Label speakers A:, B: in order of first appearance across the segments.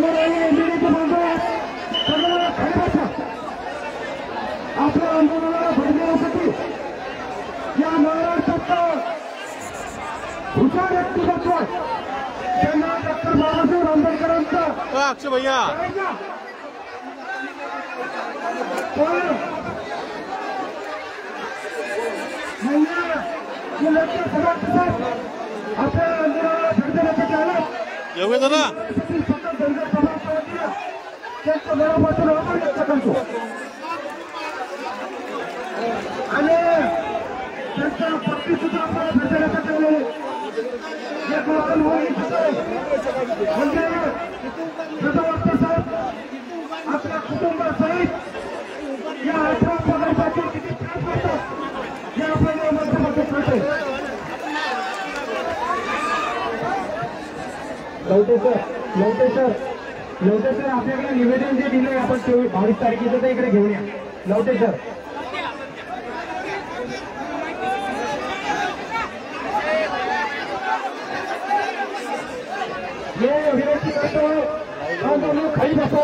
A: समोर एमडीडीचे बांधव सगळ्यांना खाली बसा. आपल्या आंदोलनाला बळ देण्यासाठी या महाराष्ट्राचं हुशार व्यक्तिमत्व त्यांना डॉक्टर बाबासाहेब आंबेडकरांचं
B: अक्षय भैया
A: आपल्या आंदोलनाला बळ देण्यासाठी आलं.
B: येऊ दादा
A: त्यांच्या मनापासून आपण व्यक्त करतो आणि त्यांच्या पत्नी सुद्धा आपल्याला भेटण्यासाठी आलेले एक लहान मुलगी म्हणजे वृद्धवस्थ साहेब आपल्या कुटुंबासहित या 18 पगारासाठी किती त्रास होतात हे आपल्याला माध्यमातून कळते. लवटे सर आपल्याकडे निवेदन जे दिलंय आपण 22 तारखेचं ते इकडे घेऊन या. लवटे सर हे विनंती करतो खाली बसवा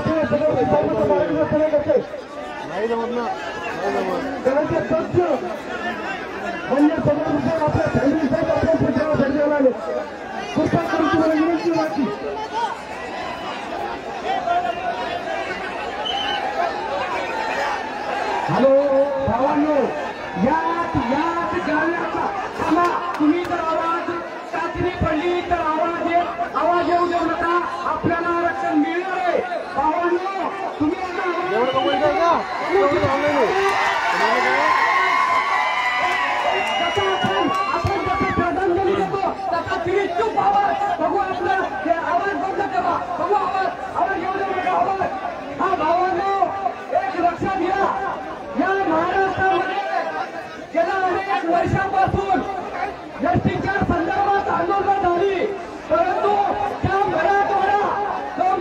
A: मार्गदर्शन करते त्यांचे तथ्य अन्य सगळ्यांनुसार आपल्या फॅमिलीसाठी आपल्या पुढच्या भेट आले कृपा करून तुम्हाला विनंती वाटली. हॅलो भावांनो यात गाण्याचा थांबा. तुम्ही जर आवाज चाचणी पडली तर आवाज येऊ देऊ नका. आपल्याला आरक्षण मिळणार आहे भावांनो. तुम्ही आपण जसं श्रद्धांजली देतो तसा तुम्ही चूप आवाज बघू. आपला आवाज बंद करा. बघू आवाज येऊ देऊ नका. आवाज हा भावांनो एक लक्षात घ्या. या महाराष्ट्रामध्ये गेल्या अनेक वर्षांपासून एसटीच्या संदर्भात आंदोलन झाली परंतु त्या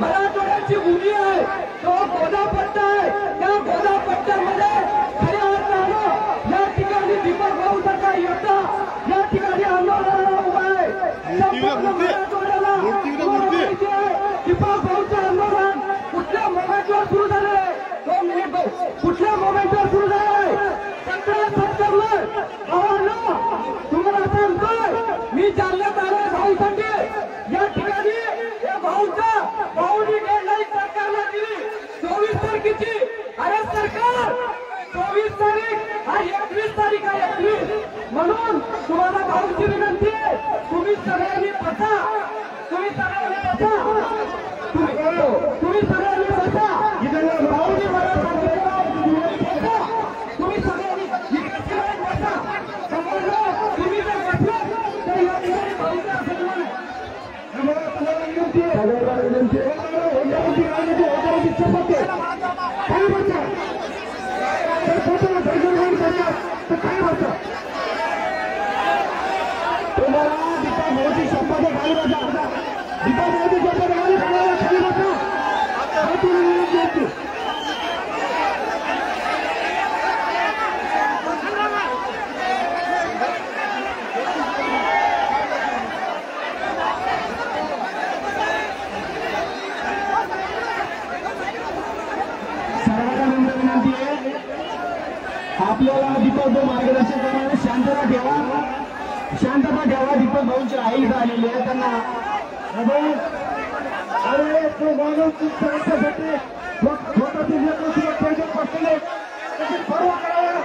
A: मराठवाड्याची भूमी आहे तो गोदापट्टा आहे. त्या गोदापट्ट्यामध्ये खऱ्या अर्थानं या ठिकाणी दीपक भाऊ सारखा योद्धा या ठिकाणी आंदोलनाला उभा आहे. मराठवाड्याला दीपक भाऊचं आंदोलन कुठल्या मोमेंटवर सुरू झालंय तो मिनिट भाऊ कुठल्या मोमेंटवर सुरू झालंय 17 तुम्हाला सांगतोय मी जालन्यात आलोय भाऊसाठी. या ठिकाणी या भाऊनी गेल्याही सरकारला दिली 24 तारखेची. अरे सरकार 24 तारीख हा 21 तारीख आहे 21. म्हणून तुम्हाला भाऊची विनंती आहे तुम्ही सगळ्यांनी बसा. तुम्ही सगळ्यांनी बसा. भाऊनी मला सांगितलं तुम्ही सगळ्यांनी बसा. समजलं. तुम्ही जर बसलं तर या ठिकाणी भाऊचा सन्मान आहे. तुम्हाला दीपक भाऊची शपथ खाली बसा. दीपक भाऊची शपथ खाली बसा. आपल्याला दीपक भाऊ मार्गदर्शन करणारे शांतता ठेवा. दीपक भाऊची आई झालेली आहे त्यांना अरे तो माणूस त्यांच्यासाठी स्वतःची बसले त्याची पर्वा करावा.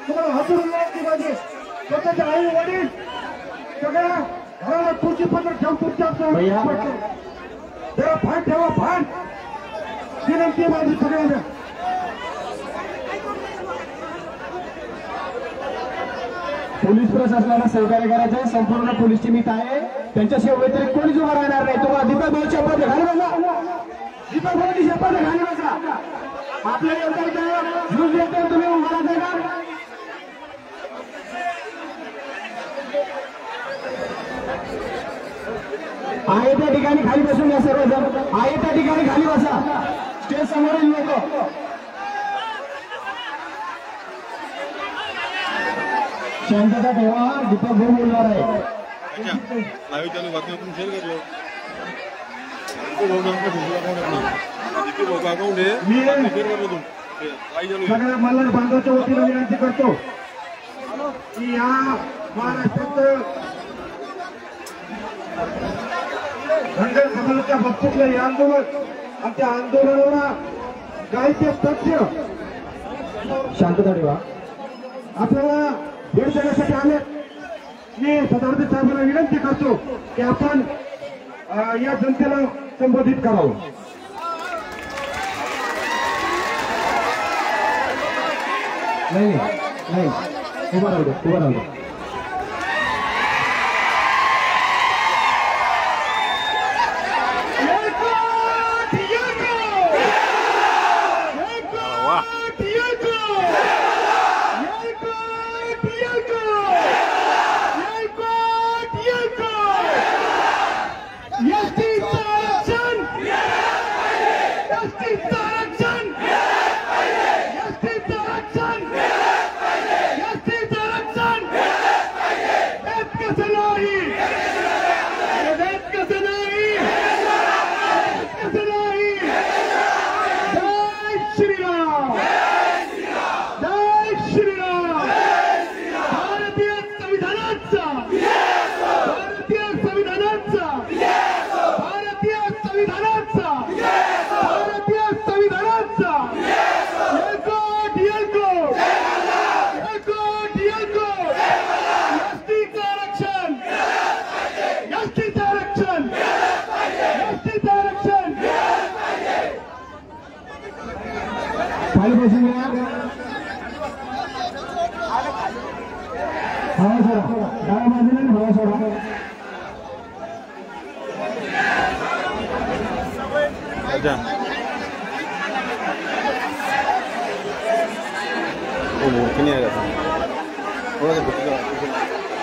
A: तुम्हाला हसून माझे स्वतःचे आई वडील सगळ्या घराला तुळशी पत्र ठेवून तुमच्या जरा भान ठेवा. भान विनंती माझी सगळ्यांना. पोलीस प्रशासनाला सहकार्य करायचं संपूर्ण पोलीस टीम इथं आहे. त्यांच्याशिवाय व्यतिरिक्त कोणीच उभा राहणार नाही. तुम्हाला दीपक भाऊची शपथ घाली बसा. दीपक भाऊची शपथ घाली बसा. आपल्या न्यूज येते तुम्ही उभा राहता का? आहे त्या ठिकाणी खाली बसून घ्या सर्वजण. आहे त्या ठिकाणी खाली बसा. स्टेज समोरील लोक शांतता ठेवा. दीपक भाऊ बोलणार आहे.
B: लाईव्ह चालू बातमी शेअर करलो. सगळ्या मल्हार बांधवाच्या वतीने विनंती करतो की या महाराष्ट्रात धनगर समाजाच्या बाबतीतलं हे आंदोलन आणि त्या आंदोलनाला काय ते तथ्य शांतता ठेवा आपल्याला भेट देण्यासाठी आले. मी सदावर्ती साहेबांना विनंती करतो की आपण या जनतेला संबोधित करावं. नाही नाही उभा राहू दे उभा राहू दे.
C: मूर्ति नहीं आ रहा था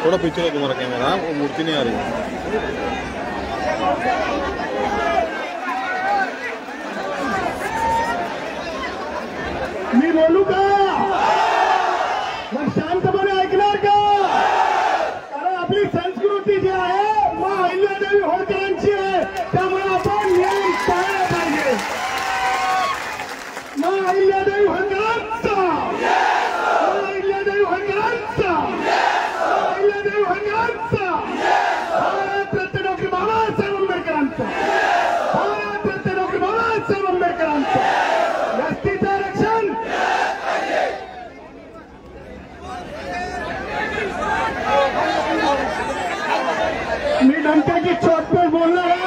C: थोड़ा पीछे है तुम्हारा कैमरा. वो मूर्ति नहीं आ रही.
B: मी बोलू का मग शांतपणे ऐकणार का. कारण आपली संस्कृती जी आहे मा अहिल्यादेवी होळकरांची आहे त्यामुळे आपण नियम पाळला पाहिजे. मा अहिल्यादेवी होळकरांचा अहिल्यादेवी होळकरांचा अहिल्यादेवी होळकरांचा भारत रत्न डॉक्टर बाबासाहेब आंबेडकरांचा भारत रत्न डॉक्टर बाबासाहेब आंबेडकरांचा जास्तीचं आरक्षण मी डंक्याची चोट पर बोलणार आहे.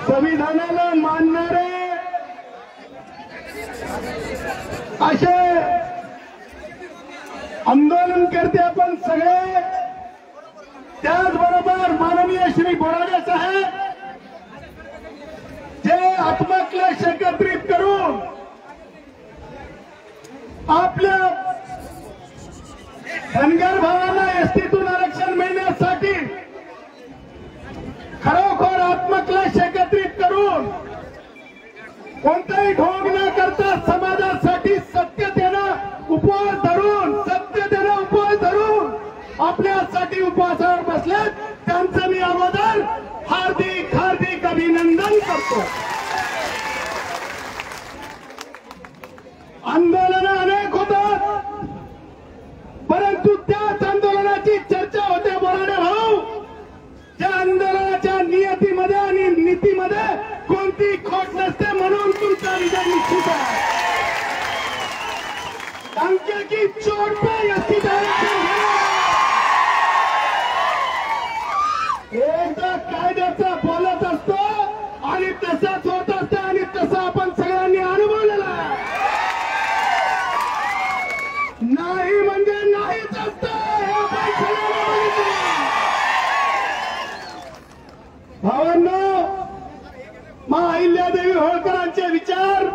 B: संविधानाला मानणारे असे आंदोलनकर्ते आपण सगळे त्याचबरोबर माननीय श्री बोराडे साहेब जे आत्मक्लेश एकत्रित करून आपल्या धनगर भावाला एसटीतून आरक्षण मिळण्यासाठी खरोखर आत्मक्लेश एकत्रित करून कोणताही ढोंग न करता समाजासाठी सत्यतेनं उपवास धरून सत्यतेनं उपवास धरून आपल्यासाठी उपवासावर बसलेत त्यांचं मी अगोदर हार्दिक हार्दिक अभिनंदन करतो. आंदोलन अनेक होतात परंतु त्याच आंदोलनाची चर्चा होते बोराडे भाऊ. त्या आंदोलनाच्या नियतीमध्ये आणि नीतीमध्ये कोणती खोट नसते म्हणून तुमचा विजय निश्चित आहे. डंके की चोट पे यस्ती एकदा कायद्याचा बोलत असतो आणि तसाच होत असतं आणि तसं आपण सगळ्यांनी अनुभवलेला आहे. नाही म्हणजे नाहीच असतं हे आपण सगळ्यांनी बघितलं. भावांनो मा अहिल्यादेवी होळकरांचे विचार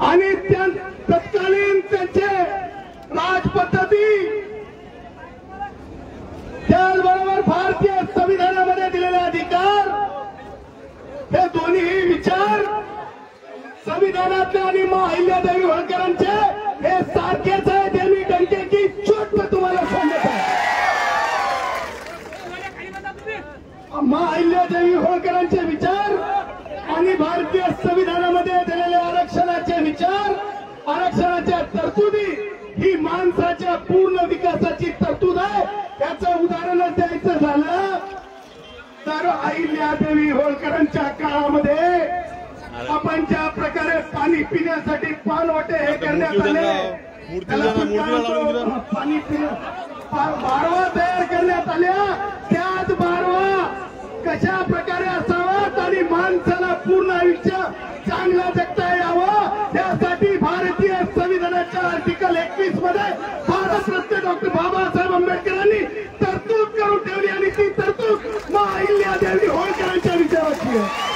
B: आणि त्या तत्कालीन त्यांचे राजपद्धती त्याचबरोबर भारतीय संविधानामध्ये दिलेले अधिकार हे दोन्ही विचार संविधानातले आणि मा अहिल्यादेवी होळकरांचे हे सारखेच आहेत.
D: अहिल्यादेवी होळकरांचे विचार आणि भारतीय संविधानामध्ये दिलेले आरक्षणाचे विचार, आरक्षणाच्या तरतुदी ही माणसाच्या पूर्ण विकासाची तरतूद आहे. त्याचं उदाहरणच द्यायचं झालं तर अहिल्यादेवी होळकरांच्या काळामध्ये आपण ज्या प्रकारे पाणी पिण्यासाठी पाणवटे हे करण्यात आले, त्याला आपण काय म्हणतो, पाणी बारवा तयार करण्यात आल्या. त्याच बारवा कशा प्रकारे असावा आणि माणसाला पूर्ण आयुष्य चांगलं जगता यावं यासाठी भारतीय संविधानाच्या आर्टिकल 21 मध्ये भारतरत्न डॉक्टर बाबासाहेब आंबेडकरांनी तरतूद करून ठेवली आणि ती तरतूद मग अहिल्यादेवी होळकरांच्या विचाराची आहे.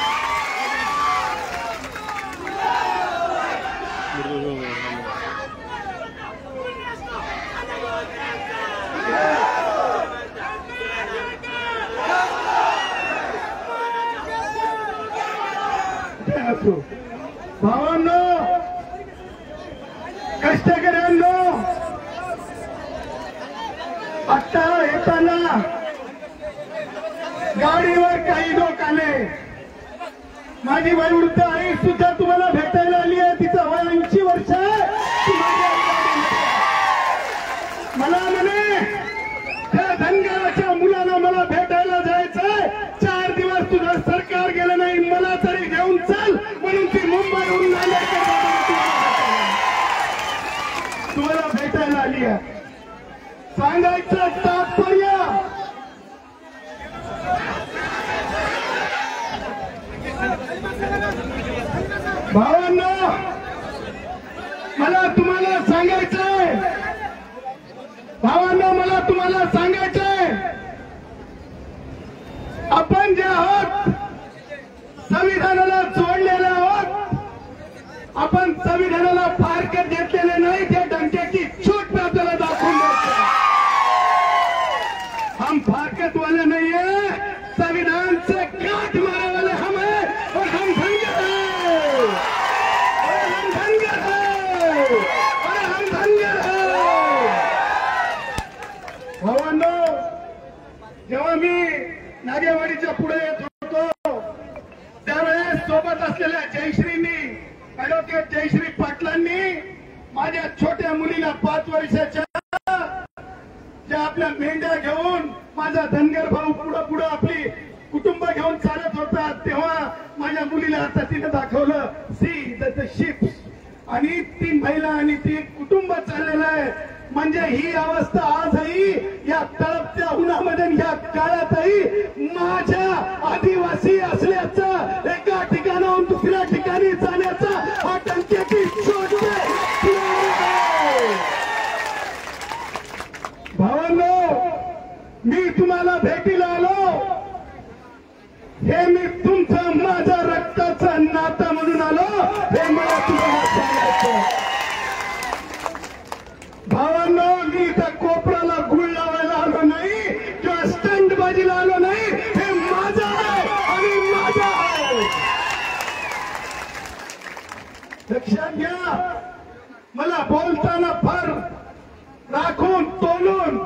D: भावांनो, कष्टकऱ्यांनो, आता येताना गाडीवर काही लोक आले. माझी वयोवृद्ध आई सुद्धा तुम्हाला भेटायला आली आहे. तिचं वय 80 वर्ष आहे. मला म्हणे त्या धनगराच्या मुलाला मला भेटायला जायचंय. 4 दिवस तुझं सरकार गेलं नाही, मला तरी घेऊन चल म्हणून ती मुंबईहून तुम्हाला भेटायला आली आहे. सांगायचं तात्पर्य भावांनो, मला तुम्हाला सांगायचंय, भावांनो, मला तुम्हाला सांगायचंय, आपण जे आहोत संविधानाला जोडलेले आहोत. आपण संविधानाला फारकत घेतलेले नाही. त्या डंक्याची छूट आपल्याला दाखवून द्यायची. हम फारकत वाले नहीं है, संविधान से काट मारे वाले हम है और हम धनगर है, और हम धनगर है, और हम धनगर है. भावांनो, जेव्हा मी नागेवाडीच्या पुढे येत होतो त्यावेळेस सोबत असलेल्या जयश्रींनी, ऍडव्होकेट जयश्री पाटलांनी माझ्या छोट्या मुलीला 5 वर्षाच्या ज्या आपल्या मेंढ्या घेऊन माझा धनगर भाऊ पुढं पुढं आपली कुटुंब घेऊन चालत होता तेव्हा माझ्या मुलीला आता तिने दाखवलं सी द शिप्स आणि ती महिला आणि ती कुटुंब चाललेलं आहे. म्हणजे ही अवस्था आजही या तळपत्या उन्हामध्ये या काळातही माझ्या आदिवासी असल्याचं एका ठिकाणाहून दुसऱ्या ठिकाणी जाण्याचा हा टंक्याची शोध भावांनो, मी तुम्हाला भेटीला आलो. हे मी तुमचं माझ्या रक्ताचं नातं म्हणून आलो. हे मला तुम्हाला सांगायचं. भावांनो, मी त्या कोपराला गुळ लावायला आलो नाही किंवा स्टंट बाजीला आलो नाही. हे माझं आहे आणि माझं आहे. लक्षात घ्या, मला बोलताना फार राखून तोलून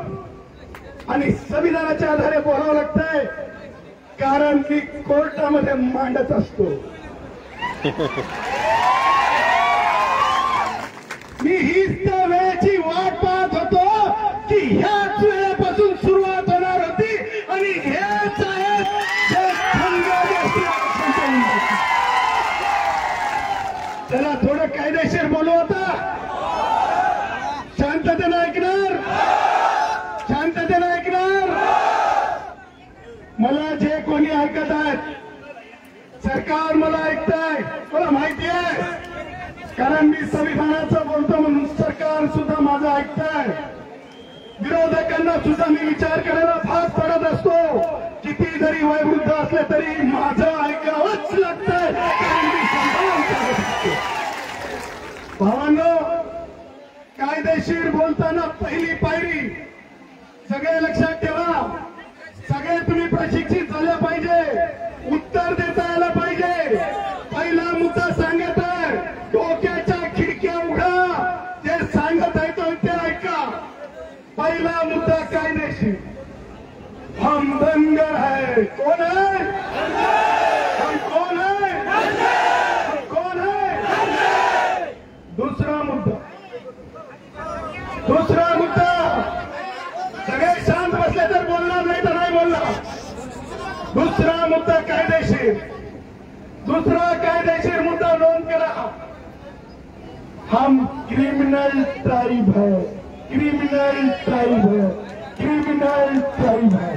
D: आणि संविधानाच्या आधारे बोलावं लागतंय, कारण मी कोर्टामध्ये मांडत असतो. मी हीच त्या वेळेची वाट पाहत होतो की ह्याच वेळेपासून सुरुवात होणार होती आणि हेच आहेत चला थोडं कायदेशीर बोलू. आता शांततेनं ऐकणार, शांततेनं ऐकणार. मला जे कोणी ऐकत आहेत, सरकार मला ऐकतंय, मला माहिती आहे, कारण मी संविधानाचं बोलतो म्हणून सरकार सुद्धा माझं ऐकतंय. विरोधकांना सुद्धा मी विचार करायला भाग पडत असतो. किती जरी वयोवृद्ध असले तरी माझं ऐकावंच लागतंय, कारण मी संभाळून चालत असतो. भावांनो, कायदेशीर बोलताना पहिली पायरी सगळे लक्षात ठेवा. सगळे तुम्ही प्रशिक्षित झाले पाहिजे, उत्तर देता आलं पाहिजे. पहिला मुद्दा सांगत आहे, डोक्याच्या खिडक्या उघडा, जे सांगत आहे तो ते ऐका. पहिला मुद्दा कायदेशीर. हम धनगर है. कोण आहे? हम कौन है? हम कौन है? दूसरा मुद्दा सगळे शांत बसले तर बोलणार, नाही तर नाही बोलणार. दुसरा मुद्दा कायदेशीर, दूसरा कायदेशीर मुद्दा नोंद करा. हम क्रिमिनल ट्राइब है, क्रिमिनल ट्राइब है, क्रिमिनल ट्राइब है.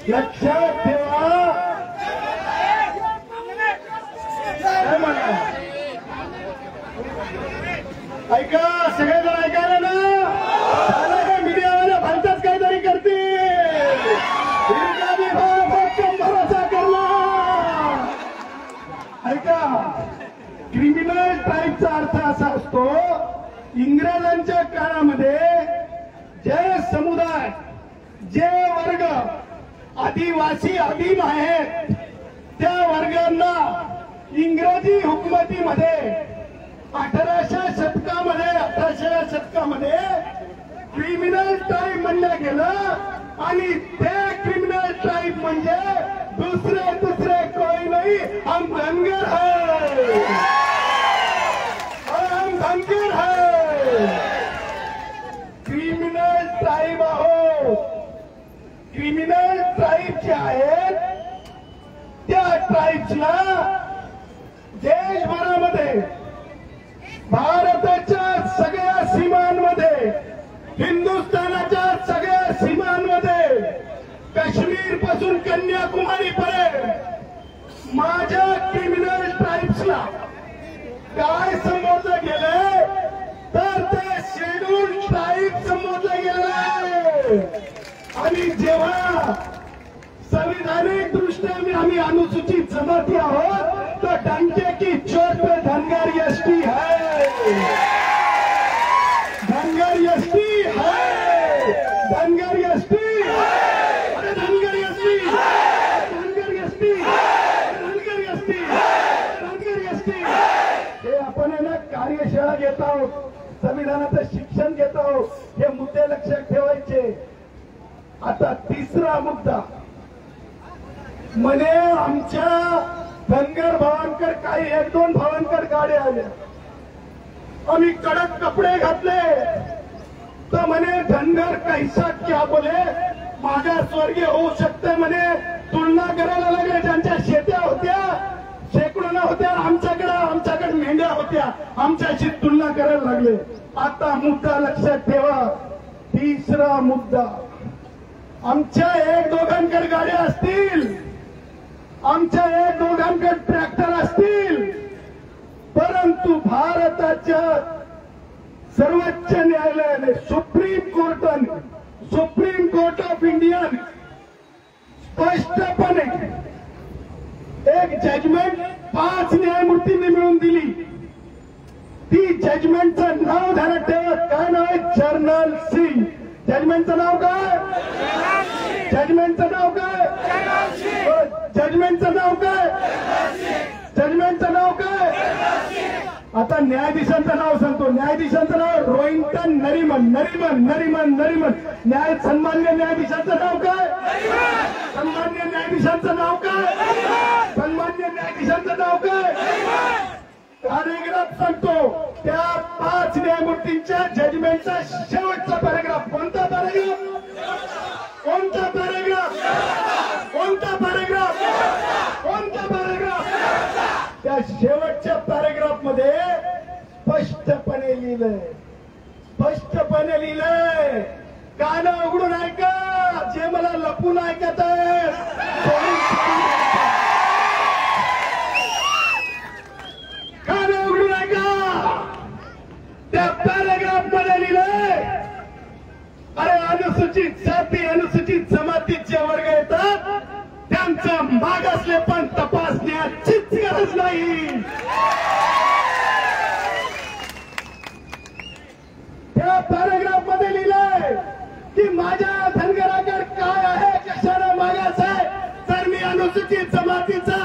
D: लक्षात ठेवा. काय म्हणा? ऐका, सगळेजण ऐकायला ना. मीडियावाले भलताच काहीतरी करतील. भरोसा करला. ऐका, क्रिमिनल ट्राईबचा अर्थ असा असतो, इंग्रजांच्या काळामध्ये जे समुदाय, जे वर्ग आदिवासी आदिम आहेत, त्या वर्गांना इंग्रजी हुकुमतीमध्ये 18व्या शतकामध्ये क्रिमिनल ट्राईब म्हणलं गेलं. आणि ते क्रिमिनल ट्राईब म्हणजे दुसरे कोई नहीं, हम धनगर है, हम धनगर है. क्रिमिनल ट्राईब आहोत. क्रिमिनल ट्राईब जे आहेत त्या ट्राईब्सला देशभरामध्ये, भारताच्या सगळ्या सीमांमध्ये, हिंदुस्थानाच्या सगळ्या सीमांमध्ये, काश्मीर पासून कन्याकुमारी पर्यंत माझ्या क्रिमिनल ट्राईब्सला काय संबोधलं गेलंय तर ते शेड्यूल ट्राईब संबोधलं गेलंय. आणि जेव्हा संविधानिक दृष्ट्या आम्ही अनुसूचित जमाती आहोत, तो डंके की चोट पे धनगर एसटी है, धनगर एसटी है, धनगर एसटी, अरे Dhangar ST, Dhangar ST, Dhangar ST, Dhangar ST. हे आपण ना कार्यशाळा घेत आहोत, संविधानाचं शिक्षण घेत आहोत, हे मुद्दे लक्षात ठेवायचे. आता तिसरा मुद्दा म्हणे आमच्या धनगर भावांकडे काही 1-2 भावांकडे गाड्या आल्या, आम्ही कडक कपडे घातले तर म्हणे धनगर कैसा क्या बोले, मागासवर्गीय होऊ शकते म्हणे. तुलना करायला लागले. ज्यांच्या शेत्या होत्या, शेकडोना होत्या, आमच्याकडे मेंढ्या होत्या, आमच्याशी तुलना करायला लागले. आता मुद्दा लक्षात ठेवा. तिसरा मुद्दा, आमच्या 1-2कडे गाड्या असतील, आमच्या 1-2कडे ट्रॅक्टर असतील, परंतु भारताच्या सर्वोच्च न्यायालयाने, सुप्रीम कोर्ट ऑफ इंडियाने स्पष्टपणे एक जजमेंट 5 न्यायमूर्तींनी मिळून दिली. ती जजमेंटचं नाव ध्यानात ठेवा. काय नाव आहे? जर्नल सिंग. जजमेंटचं नाव काय? जजमेंटचं नाव काय? जजमेंटचं नाव काय? जजमेंटचं नाव काय? आता न्यायाधीशांचं नाव सांगतो. न्यायाधीशांचं नाव रोहिंटन नरीमन. सन्मान्य न्यायाधीशांचं नाव काय? सन्मान्य न्यायाधीशांचं नाव काय? सन्मान्य न्यायाधीशांचं नाव काय? पॅरेग्राफ सांगतो. त्या 5 न्यायमूर्तींच्या जजमेंटचा शेवटचा पॅरेग्राफ. कोणता पॅरेग्राफ? कोणता पॅरेग्राफ? कोणता पॅरेग्राफ? कोणता पॅरेग्राफ? त्या शेवटच्या पॅरेग्राफ मध्ये स्पष्टपणे लिहिलंय, कानं उघडून ऐका, जे मला लपून ऐकत आहे. कानं उघडून ऐका. त्या पॅरेग्राफ मध्ये लिहिलंय, अरे अनुसूचित जाती, अनुसूचित जमातीचे वर्ग येतात, त्यांचं मागासले पण तपासण्याचीच गरज नाही. त्या पॅरेग्राफ मध्ये लिहिलंय की माझ्या धनगराकडे काय आहे, कशाला मागास आहे, तर मी अनुसूचित जमातीचा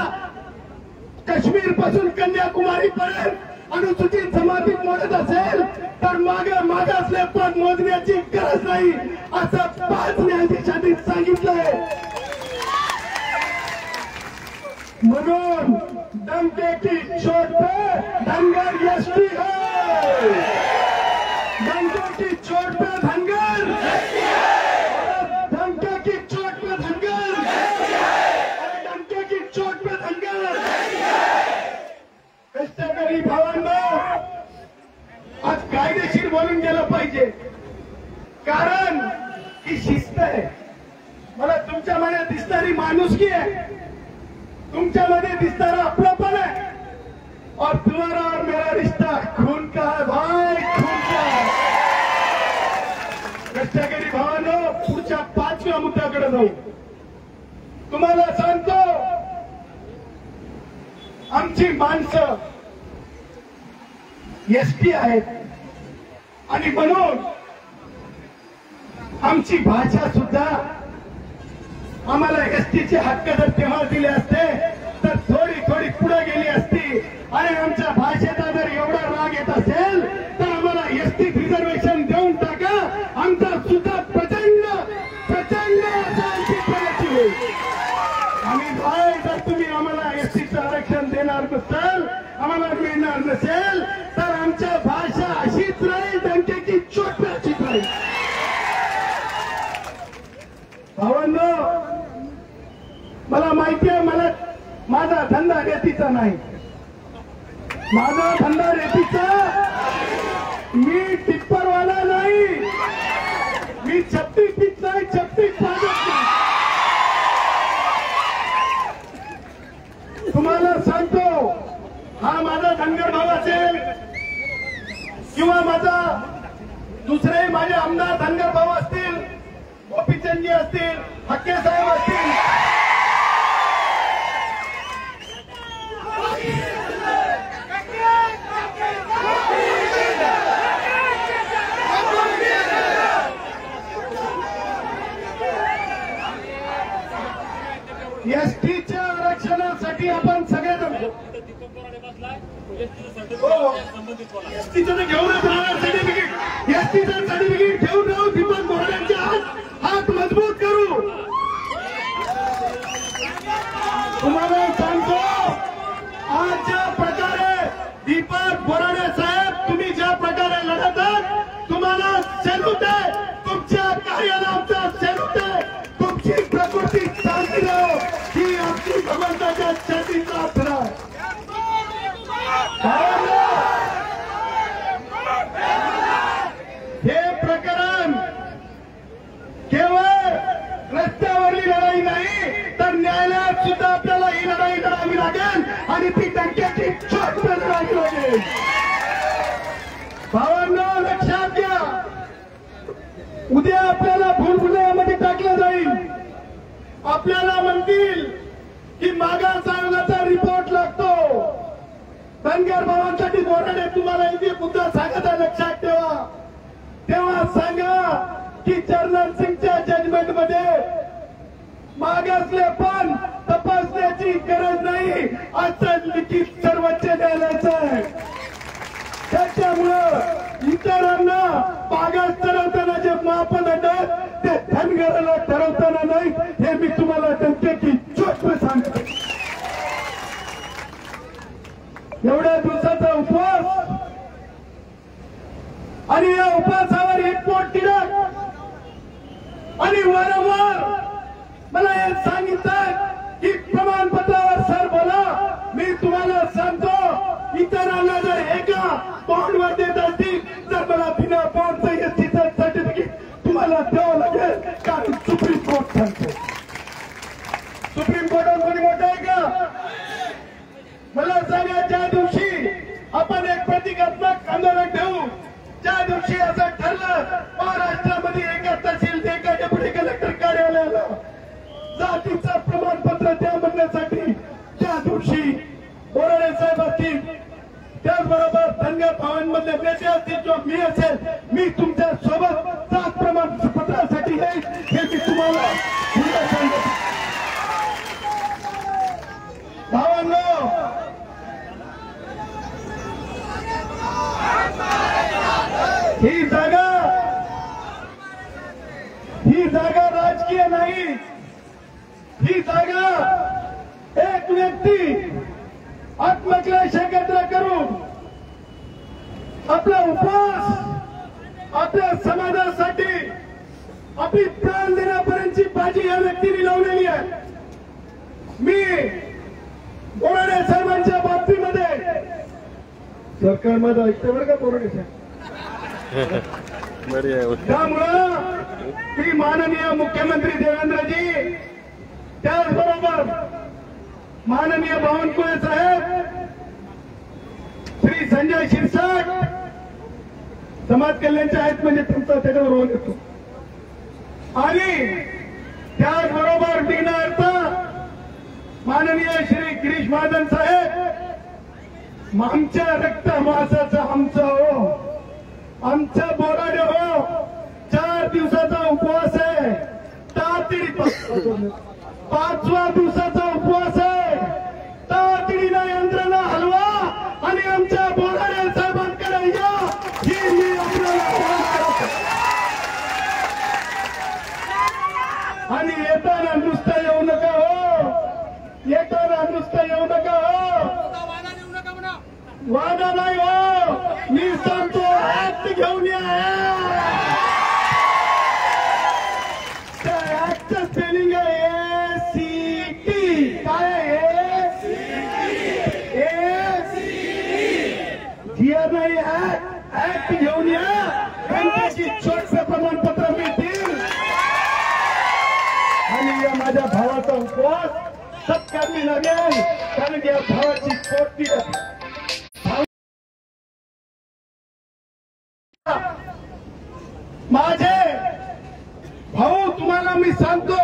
D: काश्मीर पासून कन्याकुमारी पर्यंत अनुसूचित जमातीत मोडत असेल तर मागासले पण मोजण्याची गरज नाही, असं 5 न्यायाधीशांनी सांगितलंय. म्हणून डंके की चोट पे धनगर एसटी है, डंके की चोट पे धनगर, डंके की चोट पे धनगर, डंके की चोट पे धनगर। कष्टकरी भावांनो, आज कायदेशीर बोलून गेलं पाहिजे, कारण ही शिस्त आहे। मला तुमच्यामध्ये दिसणारी माणुसकी आहे, तुमच्यामध्ये दिसणारा आपलापण आहे, और तुम्हारा और मेरा रिश्ता खून का है भाई, खून का है। कष्टकरी भावांनो, पुढच्या 5व्या मुद्द्याकडे जाऊ। तुम्हाला सांगतो, आमची माणसं एसटी आहेत आणि म्हणून आमची भाषा सुद्धा, आम्हाला एसटीचे हक्क जर तेव्हा दिले असते तर थोडी थोडी पुढे गेली असती। आणि आमच्या भाषेचा जर एवढा राग येत असेल तर आम्हाला एसटी रिझर्वेशन देऊन टाका, आमचा सुद्धा प्रचंड प्रचंड असा आमची प्रगती होईल। आणि भाई, जर तुम्ही आम्हाला एसटीचं आरक्षण देणार नसाल, आम्हाला मिळणार नसेल, तर आमच्या भाषा अशीच राहील, डंकेची चोट अशीच राहील। भावांनो, मला माहिती आहे, मला माझा धंदा रेतीचा नाही, माझा धंदा रेतीचा, मी टिप्परवाला नाही, मी चप्पी पीत नाही, चप्पी पाजत नाही। तुम्हाला सांगतो, हा माझा धनगर भाव असेल किंवा माझा दुसरे माझे आमदार धनगर भाव असतील, गोपीचंदजी असतील, हक्के साहेब असतील, एसटीच्या आरक्षणासाठी आपण सगळेजण एसटीचं घेऊनच राहणार सर्टिफिकेट, एसटीचं सर्टिफिकेट घेऊन राहू, दीपक बोराड्यांच्या हात मजबूत करू। तुम्हाला सांगतो, आज ज्या प्रकारे दीपक बोराडे साहेब तुम्ही ज्या प्रकारे लढत आहात, तुम्हाला सॅल्यूट आहे, तुमच्या कार्याला आमचा सॅल्यूट आहे। तुमची प्रकृती चांगली राहो, ही आमची भगवंताच्या छातीचा प्रार्थना आहे। हे प्रकरण केवळ रस्त्यावरली लढाई नाही, तर न्यायालयात सुद्धा आपल्याला ही लढाई लढावी लागेल आणि ती डंक्याची चोट लढावी लागेल। भावांनो, लक्षात घ्या, उद्या आपल्याला भूलभुलैयामध्ये टाकलं जाईल। आपल्याला म्हणतील की मागास आयोगाचा रिपोर्ट लागतो। धनगर भावांसाठी बोराडे तुम्हाला एक मुद्दा सांगत आहे, लक्षात ठेवा। तेव्हा सांगा की जनरल सिंगच्या जजमेंट मध्ये मागासले पण तपासण्याची गरज नाही, असं लिखित सर्वोच्च न्यायालयाचं आहे। त्याच्यामुळं इतरांना मागास ठरवताना जे मापदंड आहेत ते धनगराला ठरवताना नाही, हे मी तुम्हाला डंकेची चोट सांगतो। एवढ्या दिवसाचा उपवास आणि या उपवासावर एक पोट तिरक आणि वारंवार मला हे सांगितलं की प्रमाणपत्रावर सर बोला। मी तुम्हाला सांगतो, इतरांना जर एका बॉन्डवर देत असतील तर मला बिना बॉन्डचं एसटीचं सर्टिफिकेट तुम्हाला द्यावं लागेल, कारण सुप्रीम कोर्ट सांगतो। सुप्रीम कोर्टात कोणी मोठं आहे का? मला सांगा, ज्या दिवशी आपण एक प्रतिकात्मक आंदोलन ठेवू, ज्या दिवशी असं ठरलं महाराष्ट्रामध्ये एका तहसील एका डेप्युटी कलेक्टर कार्यालयाला जातीचं प्रमाणपत्र द्या म्हणण्यासाठी, त्या दिवशी बोराडे साहेब असतील, त्याचबरोबर धनगर भावांमधले नेते असतील, जो मी असेल, मी तुमच्या सोबत जात प्रमाणपत्रासाठी येईल, हे मी तुम्हाला सांगतो। भावांनो, ही जागा राजकीय नाही, ही जागा एक एक व्यक्ती आत्मक्लेश एकत्र करून आपला उपवास आपल्या समाजासाठी आपली प्राण देण्यापर्यंतची बाजी या व्यक्तीने लावलेली आहे. मी बोराडे साहेबांच्या बाबतीमध्ये सरकारमध्ये ऐकते बरं का बोराडे साहेब, त्यामुळं मी माननीय मुख्यमंत्री देवेंद्रजी, त्याचबरोबर माननीय बावनकुळे साहेब, श्री संजय शिरसाट समाज कल्याणचे आहेत म्हणजे तुमचा त्याच्यावर रोल येतो, आणि त्याचबरोबर दिनार्थ माननीय श्री गिरीश महाजन साहेब, आमच्या रक्तमासाचं आमचं हो, आमचं बोराडे हो, 4 दिवसाचा उपवास आहे, तातडी 5व्या दिवसाचा उपवास आहे, तातडीनं यंत्रणा हलवा आणि आमच्या बोराडे साहेबांकडे या, ही मी आपल्याला आवाहन करतो. आणि येताना नुसतं येऊ नका हो, येताना नुसतं येऊ नका हो, वादा नाही हो, मी सांगतो ऍक्ट घेऊन या. त्या ऍक्टचं स्पेलिंग आहे ACT. काय आहे जिया नाही, ऍक्ट घेऊन या. बँकेची छोटसे प्रमाणपत्र मिळतील आणि या माझ्या भावाचा उपवास सत्कारणी लागेल, कारण या भावाची पोटी आहे. माझे भाऊ, तुम्हाला मी सांगतो,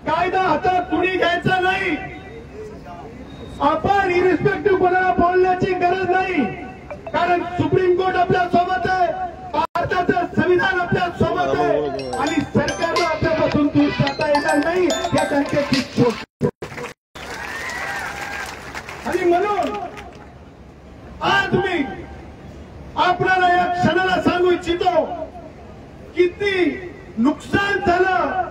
D: कायदा हातात कुणी घ्यायचा नाही. आपण इरिस्पेक्टिव्ह कोणाला बोलण्याची गरज नाही, कारण सुप्रीम कोर्ट आपल्या सोबत आहे, भारताचं संविधान आपल्या सोबत आहे आणि सरकारला आपल्यापासून दूर जाता येणार नाही या बँकेची छोट. आणि म्हणून आज मी आपल्याला या क्षणाला सांगू इच्छितो, किती नुकसान झालं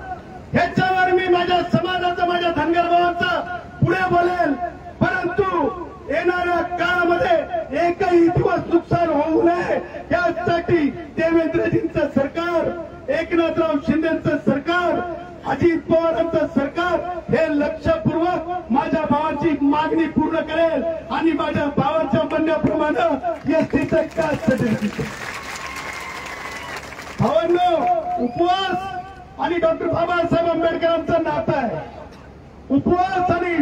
D: ह्याच्यावर मी माझ्या समाजाचं, माझ्या धनगर भावाचं पुढे बोलेल, परंतु येणाऱ्या काळामध्ये एकही दिवस नुकसान होऊ नये यासाठी देवेंद्रजींचं सरकार, एकनाथराव शिंदेचं सरकार, अजित पवारांचं सरकार हे लक्षपूर्वक माझ्या भावाची मागणी पूर्ण करेल आणि माझ्या भावाच्या म्हणण्याप्रमाणे एसटीचं कास्ट सर्टिफिकेट. भावांनो, उपवास आणि डॉक्टर बाबासाहेब आंबेडकरांचं नातं आहे. उपवास आणि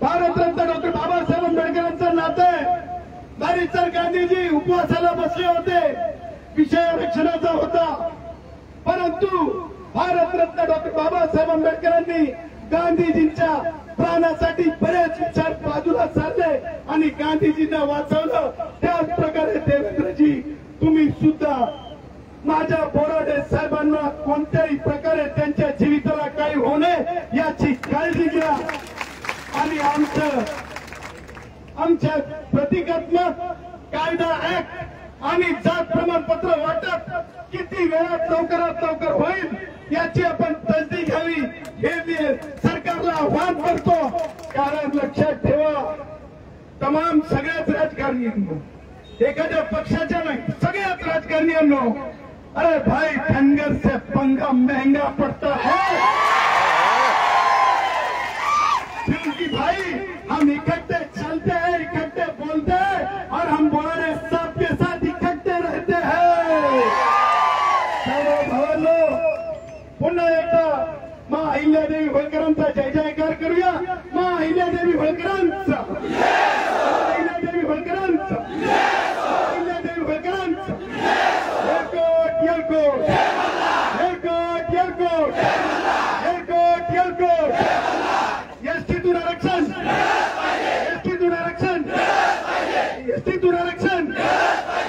D: भारतरत्न डॉक्टर बाबासाहेब आंबेडकरांचं नातं आहे. दारिचर गांधीजी उपवासाला बसले होते, विषय आरक्षणाचा होता, परंतु भारतरत्न डॉक्टर बाबासाहेब आंबेडकरांनी गांधीजींच्या प्राणासाठी बरेच विचार बाजूला सारले आणि गांधीजींना वाचवलं. त्याच प्रकारे देवेंद्रजी, तुम्ही सुद्धा माझ्या बोराडे साहेबांना कोणत्याही प्रकारे त्यांच्या जीविताला काही होऊ नये याची काळजी घ्या आणि आमच्या प्रतिकात्मक कायदा ऍक्ट आणि जात प्रमाणपत्र वाटप किती वेळात लवकरात लवकर होईल याची आपण तसदी घ्यावी, हे मी सरकारला आव्हान करतो. कारण लक्षात ठेवा, तमाम सगळ्याच राजकारण्यांनो, एखाद्या पक्षाच्या नाही, सगळ्याच राजकारण्यांनो, अरे भाई धनगर से पंगा महंगा पड़ता है, क्योंकि भाई हम इकट्ठे चलते हैं, इकट्ठे बोलते हैं और हम बोराडे साहब के साथ इकट्ठे रहते हैं. सर्व भावांनो, पुन्हा एकदा माँ अहिल्यादेवी होळकरांचा जय जयकार करूया. माँ अहिल्यादेवी होळकरांचा, अहिल्यादेवी होळकरांचा, अहिल्यादेवी होळकरांचा. येलकोट, येलकोट, येलकोट, येलकोट, येलकोट. एसटीतून आरक्षण, एसटीतून आरक्षण, एसटीतून आरक्षण.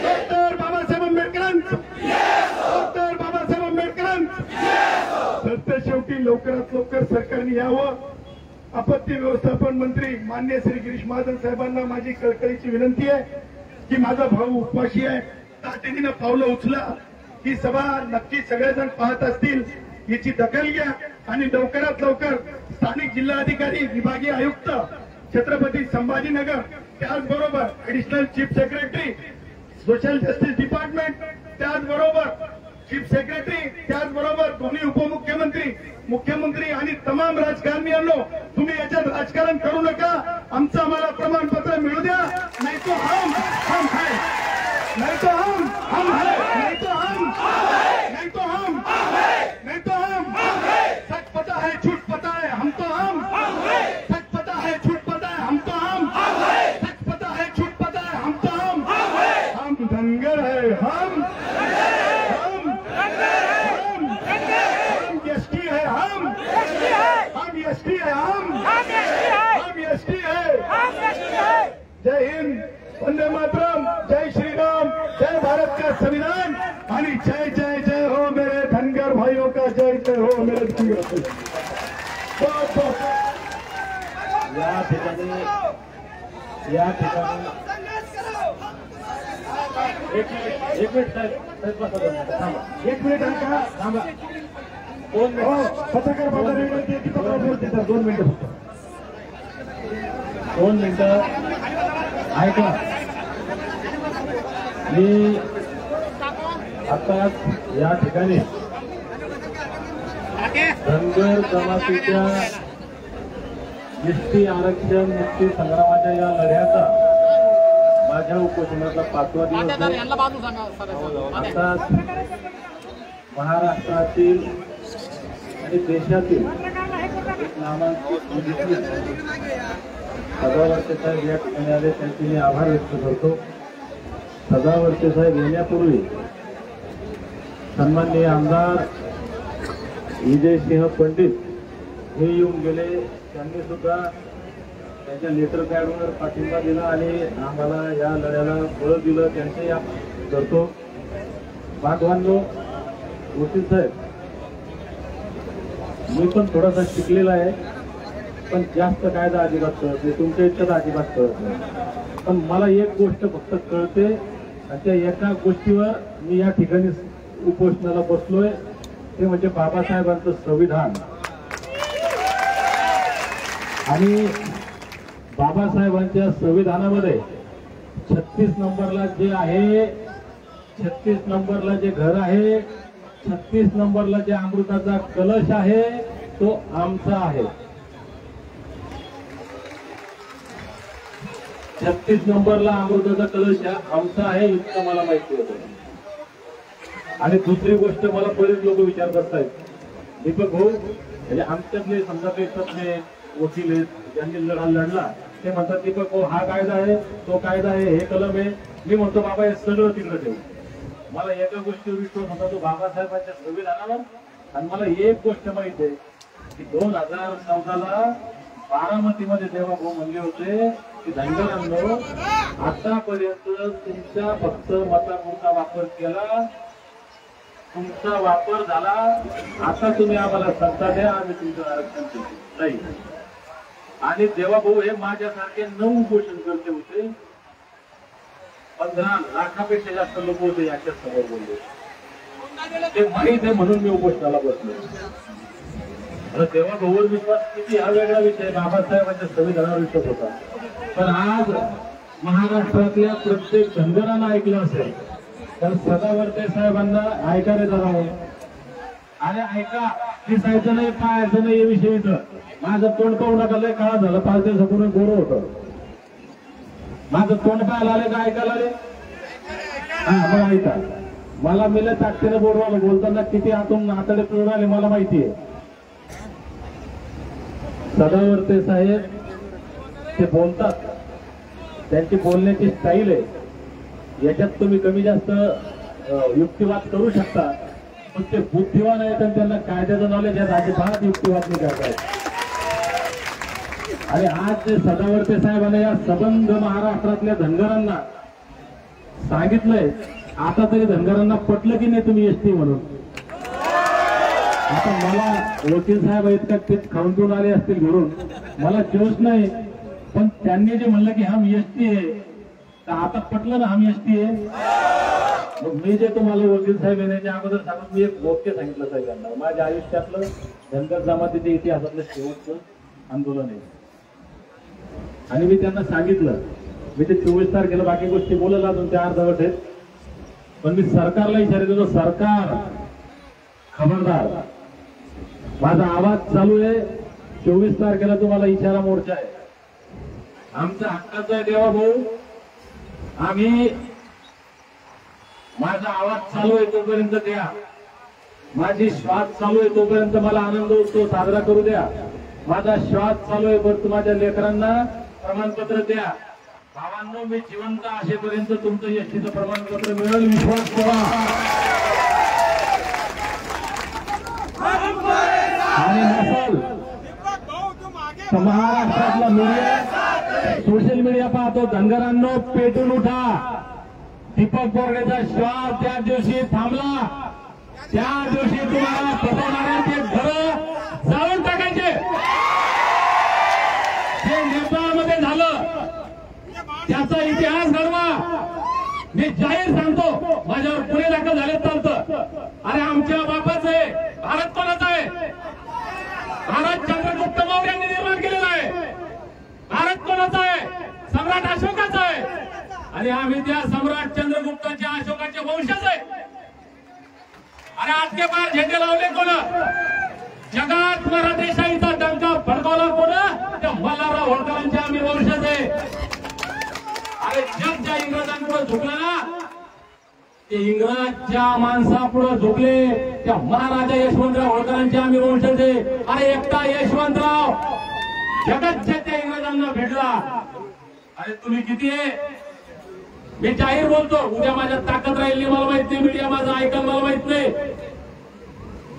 D: डॉक्टर बाबासाहेब आंबेडकरांचं, डॉक्टर बाबासाहेब आंबेडकरांचं. तर शेवटी लवकरात लवकर सरकारने यावं. आपत्ती व्यवस्थापन मंत्री माननीय श्री गिरीश महाजन साहेबांना माझी कळकळीची विनंती आहे की माझा भाऊ उपवाशी आहे, तातडीनं पावलं उचला. ही सभा नक्की सगळेजण पाहत असतील, याची दखल घ्या आणि लवकरात लवकर स्थानिक जिल्हाधिकारी, विभागीय आयुक्त छत्रपती संभाजीनगर, त्याचबरोबर additional chief secretary social justice department, त्याचबरोबर चीफ सेक्रेटरी, त्याचबरोबर दोन्ही उपमुख्यमंत्री, मुख्यमंत्री आणि तमाम राजकारण्यांनो, तुम्ही याच्यात राजकारण करू नका. आमचं आम्हाला प्रमाणपत्र मिळू द्या, नाही तो हम है, नहीं तो हम है, नहीं तो हम, नहीं तो हम, नहीं तो हम. सच पता है झूठ पता है, हम तो हम. सच पता है झूठ पता है, हम तो हम. सच पता है झूठ पता है, हम तो हम. हम धनगर है, हम एसटी है, हम एसटी है, हम एसटी है. जय हिंद, वंदे मातरम, जय श्री राम, जय भारत का संविधान आणि जय जय जय हो मेरे धनगर भाइयों का, जय जय हो मेरे धनगर भाई. बहुत बहुत
B: या ठिकाणी एक मिनिट साहेब थांबा. एक मिनिट थांबा. 2 मिनिट पत्रकार बाजार विनंती आहे की बोलते तर 2 मिनिटं फक्त. 2 मिनिटं ऐका. मी आताच या ठिकाणी धनगर जमातीच्या एसटी आरक्षण मुक्ती संग्रामाच्या या लढ्याचा माझ्या उपोषणाचा 5वा दिवस आहे. आताच महाराष्ट्रातील आणि देशातील एक नामांकित सदावर्ते साहेब या ठिकाणी आले, त्यांचे मी आभार व्यक्त करतो. सदावर्ते साहेब येण्यापूर्वी सन्माननीय आमदार विजयसिंह पंडित हे येऊन गेले. त्यांनी सुद्धा त्यांच्या लेटर पॅडवर पाठिंबा दिला आणि आम्हाला या लढ्याला बळ दिलं, त्यांचे करतो. बांधवांनो, वकील साहेब, मी पण थोडासा शिकलेला आहे, पण जास्त कायदा अजिबात कळत नाही, तुमच्या इतकंच अजिबात कळत नाही. पण मला एक गोष्ट फक्त कळते आणि त्या एका गोष्टीवर मी या ठिकाणी उपोषणाला बसलोय, ते म्हणजे बाबासाहेबांचं संविधान. आणि बाबासाहेबांच्या संविधानामध्ये 36 नंबरला जे आहे, 36 नंबरला जे घर आहे, 36 नंबरला जे अमृताचा कलश आहे, तो आमचा आहे. 36 नंबरला अमृताचा कलश आमचा आहे, इतकं मला माहिती होतं. आणि दुसरी गोष्ट, मला बरेच लोक विचार करतायत, दीपक भाऊ म्हणजे आमच्यातले समजा काही तज्ञ वकील आहेत, ज्यांनी लढा लढला, ते म्हणतात दीपक भाऊ हा कायदा आहे, तो कायदा आहे, हे कलम आहे. मी म्हणतो बाबा हे सगळं तिकडे ठेवू. मला एका गोष्टीवर विश्वास होता, तो बाबासाहेबांच्या संविधानावर. आणि मला एक गोष्ट माहित आहे की 2014ला बारामतीमध्ये तेव्हा भाऊ म्हणले होते की धनगरांनो, आतापर्यंत तुमच्या फक्त मताचा वापर केला, तुमचा वापर झाला, आता तुम्ही आम्हाला सत्ता द्या, आम्ही तुमचं आरक्षण देऊ. नाही. आणि देवा भाऊ हे माझ्यासारखे 9 उपोषण करते होते, 15 लाखापेक्षा जास्त लोक होते याच्या समोर बोलले. ते माहीत आहे म्हणून मी उपोषणाला बसलो. देवा भाऊवर विश्वास किती हा वेगळा विषय, बाबासाहेबांच्या संविधानावर विश्वास होता. पण आज महाराष्ट्रातल्या प्रत्येक धनगरांना ऐकलं असेल तर सदावर्ते साहेबांना ऐकायला जावं. अरे ऐका, दिसायचं नाही, पाहायचं नाही, हे विषय इथं. माझं तोंड पाहू नका, लय काळा झालं, 5 दिवसापूर्वी गोरं होतं. माझं तोंड पाहायला आले का ऐकायला आले? हा, मग ऐका. मला मिलं ताकदीनं बोलवायला, बोलताना किती आतून आतडे पिळून आले मला माहिती आहे. सदावर्ते साहेब ते बोलतात, त्यांची बोलण्याची स्टाईल आहे, याच्यात तुम्ही कमी जास्त युक्तिवाद करू शकता, पण ते बुद्धिवान आहेत आणि त्यांना कायद्याचं नॉलेज आहे, अजिबात युक्तिवाद नाही करतायत. आणि आज जे सदावर्ते साहेबांना या सबंध महाराष्ट्रातल्या धनगरांना सांगितलंय, आता तरी धनगरांना पटलं की नाही तुम्ही एसटी म्हणून. आता मला वकील साहेब इतका तेच खाऊन पिऊन आले असतील घरून, मला जोश नाही, पण त्यांनी जे म्हणलं की हम एसटी आहे, तर आता पटलं ना हम एसटी आहे. मग मी जे तुम्हाला वकील साहेब येण्याच्या अगोदर सांगून मी एक वाक्य सांगितलं साहेबांना, माझ्या आयुष्यातलं धनगर जमातीच्या इतिहासातलं शेवटचं आंदोलन आहे.
E: आणि मी त्यांना सांगितलं, मी ते 24 तारखेला बाकी गोष्टी बोलला अजून त्या अर्धवट आहेत, पण मी सरकारला इशारा देतो, सरकार खबरदार, माझा आवाज चालू आहे, 24 तारखेला तुम्हाला इशारा मोर्चा आहे, आमचा हक्काचा आहे देवा भाऊ, आम्ही माझा आवाज चालू आहे तोपर्यंत द्या, माझी श्वास चालू आहे तोपर्यंत मला आनंद उत्सव साजरा करू द्या, माझा श्वास चालू आहे परंतु माझ्या लेकरांना प्रमाणपत्र द्या. भावांनो, मी जिवंत असेपर्यंत तुमचं एसटीचं प्रमाणपत्र मिळेल, विश्वास ठेवा. आणि नसल तर महाराष्ट्रातला मीडिया, सोशल मीडिया पाहतो, धनगरांनो पेटून उठा. दीपक बोर्डेचा श्वास त्या दिवशी थांबला, त्या दिवशी तुम्हाला फसवणाऱ्यांचे घर जाळून टाकायचे. जे नेपाळमध्ये झालं त्याचा इतिहास घडवा. मी जाहीर सांगतो, माझ्यावर पुणे दाखल झाले चालतं. अरे आमच्या बापाचं आहे, भारत कोणाचा आहे? भारत चंद्रगुप्त मौर्यांनी निर्माण केलेला आहे. भारत कोणाचा आहे? सम्राट अशोकाचा आहे. आणि आम्ही त्या सम्राट चंद्रगुप्ताच्या अशोकाचे वंशज आहे. आणि आज के पार झेंडे लावले कोण? जगात मराठेशाहीचा डंका फडकवला कोण? त्या मल्हारराव होळकरांचे आम्ही वंशज आहे. अरे जग ज्या इंग्रजांपुढे झुकलं ना, ते इंग्रजच्या माणसापुढे झुकले, त्या महाराजा यशवंतराव होळकरांचे आम्ही वंशज आहे. अरे एकटा यशवंतराव जगतच्या त्या इंग्रजांना भेटला. अरे तुम्ही किती आहे? मी जाहीर बोलतो, उद्या माझ्यात ताकद राहिली मला माहित नाही, मीडिया माझं ऐकायला मला माहित नाही.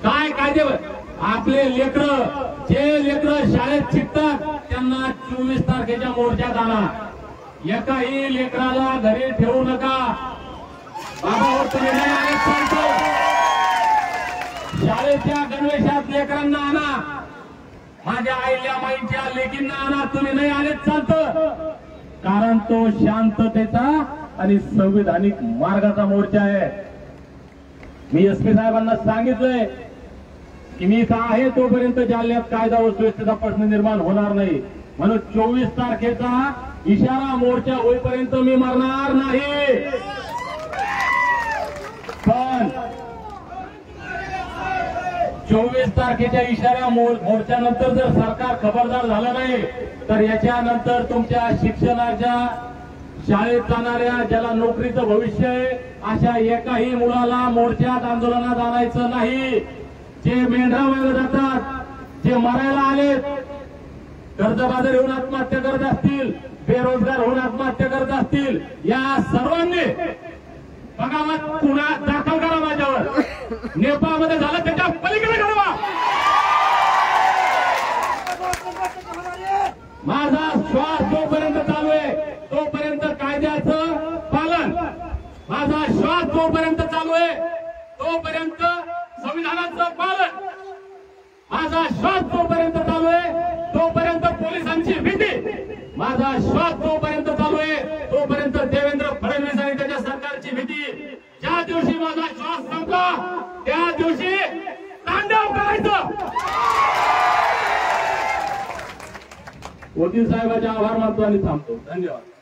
E: काय कायदे आपले लेकरं, जे लेकरं शाळेत शिकतात त्यांना 24 तारखेच्या मोर्चात आणा. एकाही लेकराला घरी ठेवू नका. बाबावर तुम्ही नाही आले सांगतो, शाळेच्या गणवेशात लेकरांना आणा. माझ्या आईल्या माईच्या लेकींना आणा. तुम्ही नाही आलेच चालतं, कारण तो शांततेचा आणि संविधानिक मार्गाचा मोर्चा आहे. मी एसपी साहेबांना सांगितलंय की मी इथं आहे तोपर्यंत जालन्यात कायदा व सुव्यवस्थेचा प्रश्न निर्माण होणार नाही. म्हणून 24 तारखेचा इशारा मोर्चा होईपर्यंत मी मरणार नाही. पण 24 तारखेच्या इशारा मोर्चानंतर जर सरकार खबरदार झालं नाही तर याच्यानंतर तुमच्या शिक्षणाच्या, शाळेत जाणाऱ्या, ज्याला नोकरीचं भविष्य आहे, अशा एकाही मुलाला मोर्चात आंदोलनात आणायचं नाही. जे मेंढरामागे जातात, जे मरायला आलेत, कर्जबाजारी होऊन आत्महत्या करत असतील, बेरोजगार होऊन आत्महत्या करत असतील, या सर्वांनी बघावत पुन्हा दाखल करा माझ्यावर. नेपाळमध्ये झालं त्याच्या पलीकडे घडवा. माझा श्वास जोपर्यंत चालू आहे तोपर्यंत कायद्याचं पालन, माझा श्वास जोपर्यंत चालू आहे तोपर्यंत संविधानाचं पालन, माझा श्वास जोपर्यंत चालू आहे तोपर्यंत पोलिसांची भीती, माझा श्वास जोपर्यंत चालू आहे तोपर्यंत देवेंद्र फडणवीस आणि त्याच्या सरकारची भीती. ज्या दिवशी माझा श्वास संपला त्या दिवशी तांडव करायचं. वकील साहेबांचे आभार मानतो आणि थांबतो. धन्यवाद.